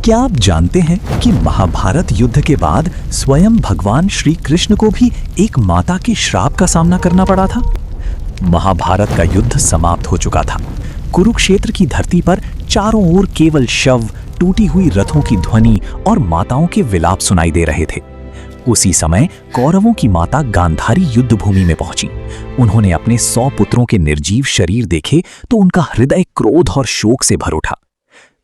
क्या आप जानते हैं कि महाभारत युद्ध के बाद स्वयं भगवान श्री कृष्ण को भी एक माता के श्राप का सामना करना पड़ा था? महाभारत का युद्ध समाप्त हो चुका था। कुरुक्षेत्र की धरती पर चारों ओर केवल शव, टूटी हुई रथों की ध्वनि और माताओं के विलाप सुनाई दे रहे थे। उसी समय कौरवों की माता गांधारी युद्ध भूमि में पहुंची। उन्होंने अपने 100 पुत्रों के निर्जीव शरीर देखे तो उनका हृदय क्रोध और शोक से भर उठा।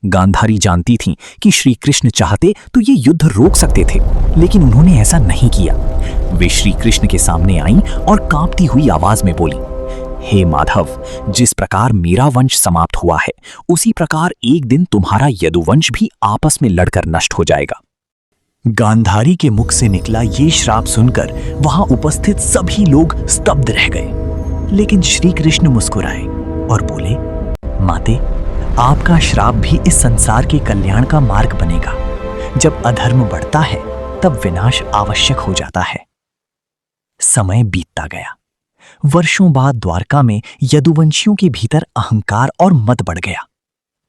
गांधारी जानती थीं कि श्री कृष्ण चाहते तो ये युद्ध रोक सकते थे, लेकिन उन्होंने ऐसा नहीं किया। वे श्री कृष्ण के सामने आईं और कांपती हुई आवाज में बोली, हे माधव, जिस प्रकार मेरा वंश समाप्त हुआ है, उसी प्रकार एक दिन तुम्हारा यदुवंश भी आपस में लड़कर नष्ट हो जाएगा। गांधारी के मुख से निकला ये श्राप सुनकर वहां उपस्थित सभी लोग स्तब्ध रह गए। लेकिन श्री कृष्ण मुस्कुराए और बोले, माते, आपका श्राप भी इस संसार के कल्याण का मार्ग बनेगा। जब अधर्म बढ़ता है तब विनाश आवश्यक हो जाता है। समय बीतता गया। वर्षों बाद द्वारका में यदुवंशियों के भीतर अहंकार और मद बढ़ गया।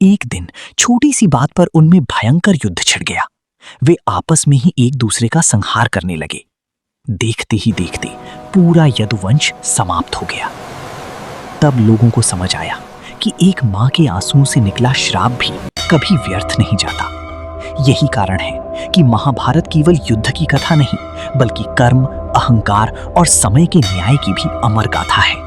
एक दिन छोटी सी बात पर उनमें भयंकर युद्ध छिड़ गया। वे आपस में ही एक दूसरे का संहार करने लगे। देखते ही देखते पूरा यदुवंश समाप्त हो गया। तब लोगों को समझ आया कि एक मां के आंसुओं से निकला श्राप भी कभी व्यर्थ नहीं जाता। यही कारण है कि महाभारत केवल युद्ध की कथा नहीं, बल्कि कर्म, अहंकार और समय के न्याय की भी अमर गाथा है।